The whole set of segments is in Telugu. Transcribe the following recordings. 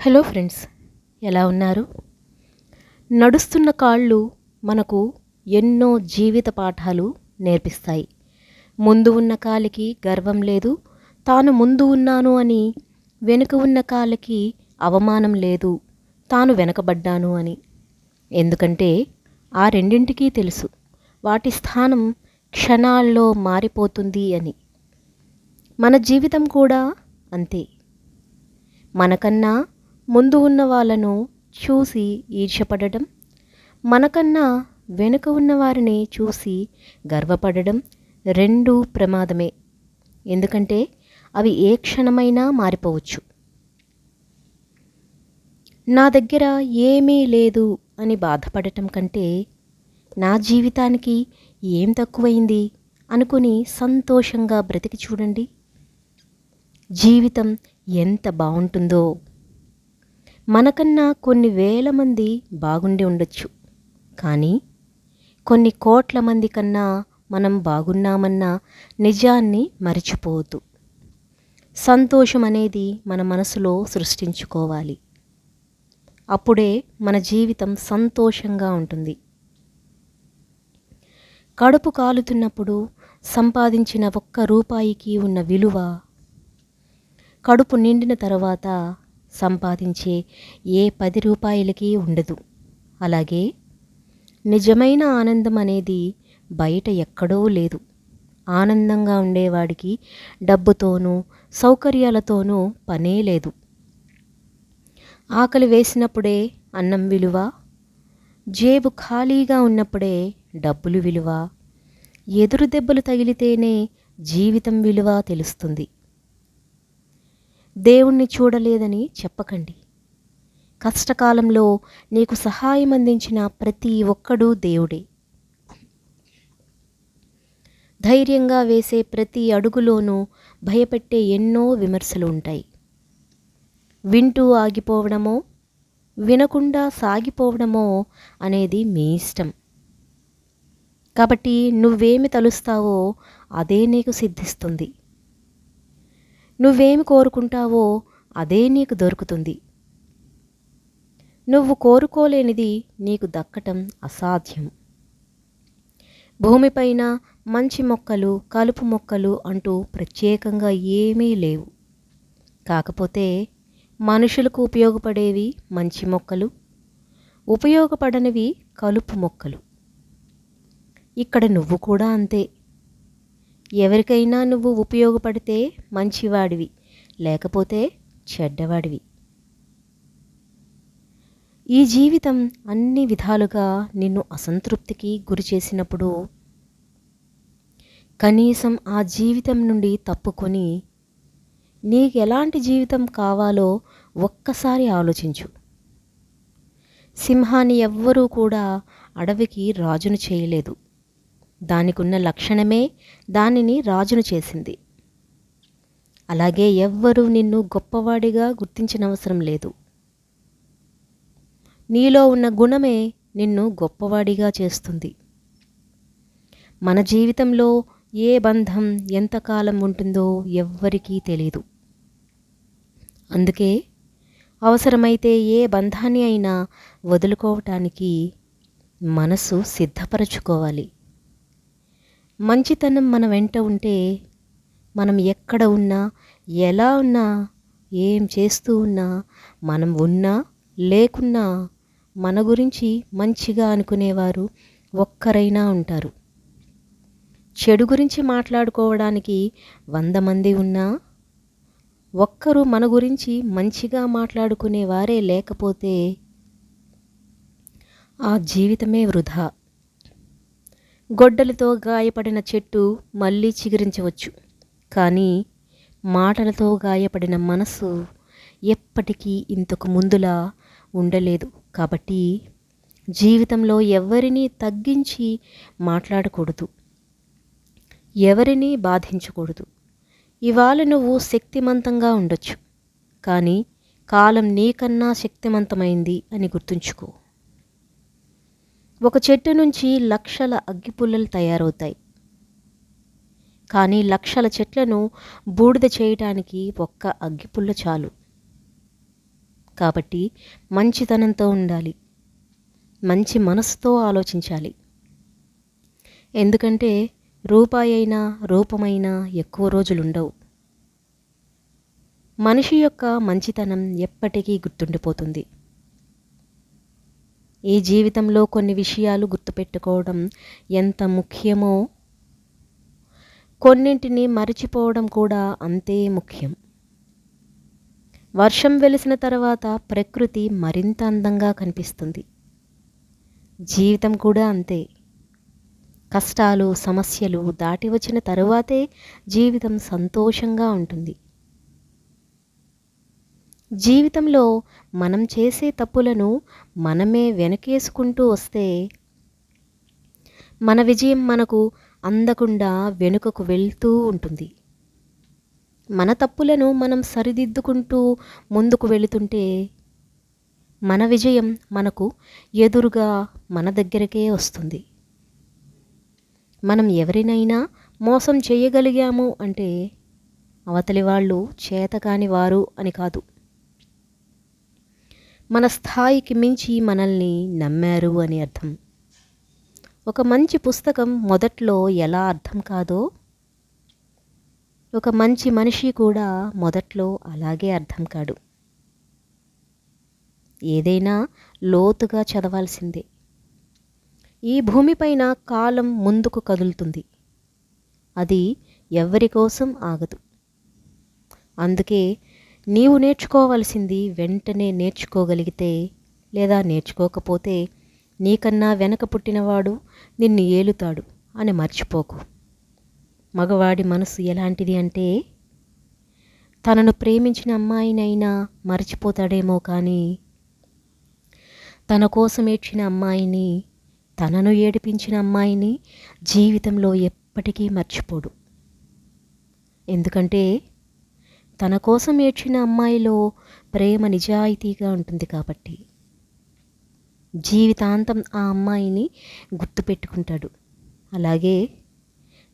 హలో ఫ్రెండ్స్, ఎలా ఉన్నారు? నడుస్తున్న కాళ్ళు మనకు ఎన్నో జీవిత పాఠాలు నేర్పిస్తాయి. ముందు ఉన్న కాలికి గర్వం లేదు, తాను ముందు ఉన్నాను అని. వెనుక ఉన్న కాలికి అవమానం లేదు, తాను వెనకబడ్డాను అని. ఎందుకంటే ఆ రెండింటికీ తెలుసు వాటి స్థానం క్షణాల్లో మారిపోతుంది అని. మన జీవితం కూడా అంతే. మనకన్నా ముందు ఉన్న వాళ్ళను చూసి ఈర్ష్యపడడం, మనకన్నా వెనుక ఉన్న వారిని చూసి గర్వపడడం రెండూ ప్రమాదమే. ఎందుకంటే అవి ఏ క్షణమైనా మారిపోవచ్చు. నా దగ్గర ఏమీ లేదు అని బాధపడటం కంటే, నా జీవితానికి ఏం తక్కువైంది అనుకుని సంతోషంగా బ్రతికి చూడండి. జీవితం ఎంత బాగుంటుందో. మనకన్నా కొన్ని వేల మంది బాగుండి ఉండొచ్చు, కానీ కొన్ని కోట్ల మంది కన్నా మనం బాగున్నామన్న నిజాన్ని మరిచిపోవద్దు. సంతోషం అనేది మన మనసులో సృష్టించుకోవాలి. అప్పుడే మన జీవితం సంతోషంగా ఉంటుంది. కడుపు కాలుతున్నప్పుడు సంపాదించిన ఒక్క రూపాయికి ఉన్న విలువ కడుపు నిండిన తర్వాత సంపాదించే ఏ 10 రూపాయలకి ఉండదు. అలాగే నిజమైన ఆనందం అనేది బయట ఎక్కడో లేదు. ఆనందంగా ఉండేవాడికి డబ్బుతోనూ సౌకర్యాలతోనూ పనే లేదు. ఆకలి వేసినప్పుడే అన్నం విలువ, జేబు ఖాళీగా ఉన్నప్పుడే డబ్బులు విలువ, ఎదురు దెబ్బలు తగిలితేనే జీవితం విలువ తెలుస్తుంది. దేవుణ్ణి చూడలేదని చెప్పకండి. కష్టకాలంలో నీకు సహాయం అందించిన ప్రతి ఒక్కడూ దేవుడే. ధైర్యంగా వేసే ప్రతి అడుగులోనూ భయపెట్టే ఎన్నో విమర్శలు ఉంటాయి. వింటూ ఆగిపోవడమో, వినకుండా సాగిపోవడమో అనేది మీ ఇష్టం. కాబట్టి నువ్వేమి తలుస్తావో అదే నీకు సిద్ధిస్తుంది. నువ్వేమి కోరుకుంటావో అదే నీకు దొరుకుతుంది. నువ్వు కోరుకోలేనిది నీకు దక్కటం అసాధ్యం. భూమిపైన మంచి మొక్కలు, కలుపు మొక్కలు అంటూ ప్రత్యేకంగా ఏమీ లేవు. కాకపోతే మనుషులకు ఉపయోగపడేవి మంచి మొక్కలు, ఉపయోగపడనివి కలుపు మొక్కలు. ఇక్కడ నువ్వు కూడా అంతే. ఎవరికైనా నువ్వు ఉపయోగపడితే మంచివాడివి, లేకపోతే చెడ్డవాడివి. ఈ జీవితం అన్ని విధాలుగా నిన్ను అసంతృప్తికి గురి చేసినప్పుడు కనీసం ఆ జీవితం నుండి తప్పుకొని నీకు ఎలాంటి జీవితం కావాలో ఒక్కసారి ఆలోచించు. సింహాన్ని ఎవ్వరూ కూడా అడవికి రాజును చేయలేదు. దానికున్న లక్షణమే దానిని రాజును చేసింది. అలాగే ఎవ్వరూ నిన్ను గొప్పవాడిగా గుర్తించనవసరం లేదు. నీలో ఉన్న గుణమే నిన్ను గొప్పవాడిగా చేస్తుంది. మన జీవితంలో ఏ బంధం ఎంతకాలం ఉంటుందో ఎవ్వరికీ తెలీదు. అందుకే అవసరమైతే ఏ బంధాన్ని అయినా వదులుకోవటానికి మనసు సిద్ధపరచుకోవాలి. మంచితనం మన వెంట ఉంటే మనం ఎక్కడ ఉన్నా, ఎలా ఉన్నా, ఏం చేస్తూ ఉన్నా, మనం ఉన్నా లేకున్నా మన గురించి మంచిగా అనుకునేవారు ఒక్కరైనా ఉంటారు. చెడు గురించి మాట్లాడుకోవడానికి 100 మంది ఉన్నా, ఒక్కరు మన గురించి మంచిగా మాట్లాడుకునేవారే లేకపోతే ఆ జీవితమే వృధా. గొడ్డలితో గాయపడిన చెట్టు మళ్ళీ చిగురించవచ్చు, కానీ మాటలతో గాయపడిన మనసు ఎప్పటికీ ఇంతకు ముందులా ఉండలేదు. కాబట్టి జీవితంలో ఎవరిని తగ్గించి మాట్లాడకూడదు, ఎవరిని బాధించకూడదు. ఇవాళ నువ్వు శక్తిమంతంగా ఉండొచ్చు, కానీ కాలం నీకన్నా శక్తిమంతమైంది అని గుర్తుంచుకో. ఒక చెట్టు నుంచి లక్షల అగ్గిపుల్లలు తయారవుతాయి, కానీ లక్షల చెట్లను బూడిద చేయటానికి ఒక్క అగ్గిపుల్ల చాలు. కాబట్టి మంచితనంతో ఉండాలి, మంచి మనసుతో ఆలోచించాలి. ఎందుకంటే రూపాయి అయినా రూపమైనా ఎక్కువ రోజులుండవు. మనిషి యొక్క మంచితనం ఎప్పటికీ గుర్తుండిపోతుంది. ఈ జీవితంలో కొన్ని విషయాలు గుర్తుపెట్టుకోవడం ఎంత ముఖ్యమో కొన్నింటిని మరిచిపోవడం కూడా అంతే ముఖ్యం. వర్షం వెలిసిన తర్వాత ప్రకృతి మరింత అందంగా కనిపిస్తుంది. జీవితం కూడా అంతే. కష్టాలు సమస్యలు దాటి వచ్చిన తరువాతే జీవితం సంతోషంగా ఉంటుంది. జీవితంలో మనం చేసే తప్పులను మనమే వెనకేసుకుంటూ వస్తే మన విజయం మనకు అందకుండా వెనుకకు వెళ్తూ ఉంటుంది. మన తప్పులను మనం సరిదిద్దుకుంటూ ముందుకు వెళుతుంటే మన విజయం మనకు ఎదురుగా మన దగ్గరకే వస్తుంది. మనం ఎవరినైనా మోసం చేయగలిగాము అంటే అవతలి వాళ్ళు చేతకాని వారు అని కాదు, మన స్థాయికి మించి మనల్ని నమ్మారు అని అర్థం. ఒక మంచి పుస్తకం మొదట్లో ఎలా అర్థం కాదో ఒక మంచి మనిషి కూడా మొదట్లో అలాగే అర్థం కాడు. ఏదైనా లోతుగా చదవాల్సిందే. ఈ భూమిపైన కాలం ముందుకు కదులుతుంది, అది ఎవరి కోసం ఆగదు. అందుకే నీవు నేర్చుకోవాల్సింది వెంటనే నేర్చుకోగలిగితే లేదా నేర్చుకోకపోతే నీకన్నా వెనక పుట్టినవాడు నిన్ను ఏలుతాడు అని మర్చిపోకు. మగవాడి మనసు ఎలాంటిది అంటే తనను ప్రేమించిన అమ్మాయినైనా మర్చిపోతాడేమో కానీ తన కోసం ఏడ్చిన అమ్మాయిని, తనను ఏడిపించిన అమ్మాయిని జీవితంలో ఎప్పటికీ మర్చిపోడు. ఎందుకంటే తన కోసం ఏడ్చిన అమ్మాయిలో ప్రేమ నిజాయితీగా ఉంటుంది కాబట్టి జీవితాంతం ఆ అమ్మాయిని గుర్తుపెట్టుకుంటాడు. అలాగే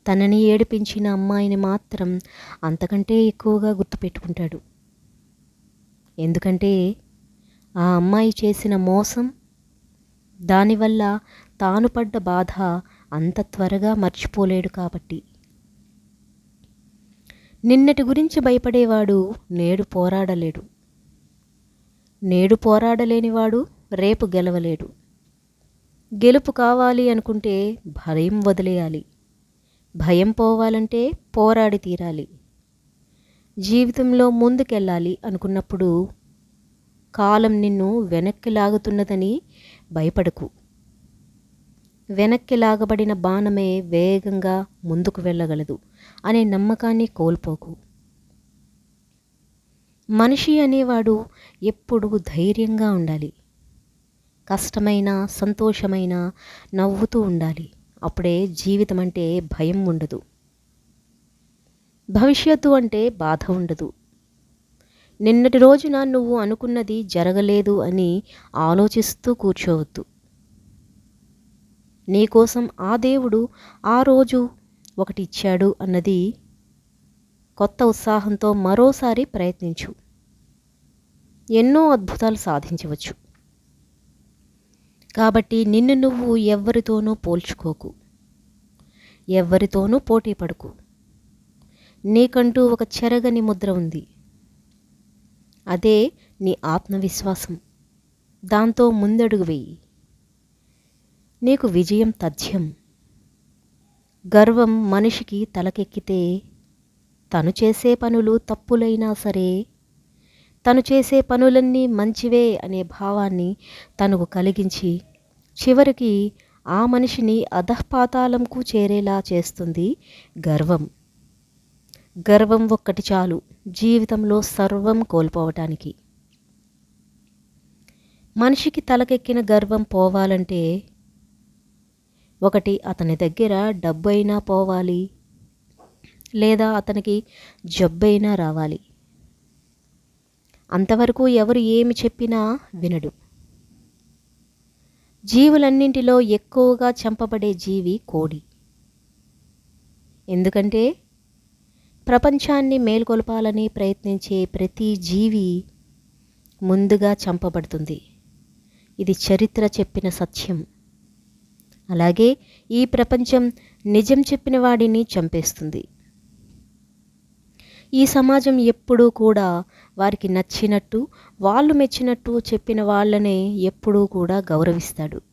తనని ఏడిపించిన అమ్మాయిని మాత్రం అంతకంటే ఎక్కువగా గుర్తుపెట్టుకుంటాడు. ఎందుకంటే ఆ అమ్మాయి చేసిన మోసం, దానివల్ల తాను పడ్డ బాధ అంత త్వరగా మర్చిపోలేడు కాబట్టి. నిన్నటి గురించి భయపడేవాడు నేడు పోరాడలేడు, నేడు పోరాడలేనివాడు రేపు గెలవలేడు. గెలుపు కావాలి అనుకుంటే భయం వదిలేయాలి, భయం పోవాలంటే పోరాడి తీరాలి. జీవితంలో ముందుకెళ్ళాలి అనుకున్నప్పుడు కాలం నిన్ను వెనక్కి లాగుతున్నదని భయపడకు. వెనక్కి లాగబడిన బాణమే వేగంగా ముందుకు వెళ్ళగలదు అనే నమ్మకాన్ని కోల్పోకు. మనిషి అనేవాడు ఎప్పుడూ ధైర్యంగా ఉండాలి. కష్టమైన సంతోషమైన నవ్వుతూ ఉండాలి. అప్పుడే జీవితం అంటే భయం ఉండదు, భవిష్యత్తు అంటే బాధ ఉండదు. నిన్నటి రోజున నువ్వు అనుకున్నది జరగలేదు అని ఆలోచిస్తూ కూర్చోవద్దు. నీకోసం ఆ దేవుడు ఆ రోజు ఒకటి ఇచ్చాడు అన్నది కొత్త ఉత్సాహంతో మరోసారి ప్రయత్నించు. ఎన్నో అద్భుతాలు సాధించవచ్చు. కాబట్టి నిన్ను నువ్వు ఎవ్వరితోనూ పోల్చుకోకు, ఎవ్వరితోనూ పోటీ పడకు. నీకంటూ ఒక చెరగని ముద్ర ఉంది, అదే నీ ఆత్మవిశ్వాసం. దాంతో ముందడుగు వెయ్యి, నీకు విజయం తథ్యం. గర్వం మనిషికి తలకెక్కితే తను చేసే పనులు తప్పులైనా సరే తను చేసే పనులన్నీ మంచివే అనే భావాన్ని తనకు కలిగించి చివరికి ఆ మనిషిని అధఃపాతాళంకు చేరేలా చేస్తుంది గర్వం. గర్వం ఒక్కటి చాలు జీవితంలో సర్వం కోల్పోవటానికి. మనిషికి తలకెక్కిన గర్వం పోవాలంటే ఒకటి అతని దగ్గర డబ్బు అయినా పోవాలి, లేదా అతనికి జబ్బైనా రావాలి. అంతవరకు ఎవరు ఏమి చెప్పినా వినడు. జీవులన్నింటిలో ఎక్కువగా చంపబడే జీవి కోడి. ఎందుకంటే ప్రపంచాన్ని మేల్కొల్పాలని ప్రయత్నించే ప్రతి జీవి ముందుగా చంపబడుతుంది. ఇది చరిత్ర చెప్పిన సత్యం. అలాగే ఈ ప్రపంచం నిజం చెప్పిన వాడిని చంపేస్తుంది. ఈ సమాజం ఎప్పుడూ కూడా వారికి నచ్చినట్టు, వాళ్ళు మెచ్చినట్టు చెప్పిన వాళ్ళనే ఎప్పుడూ కూడా గౌరవిస్తాడు.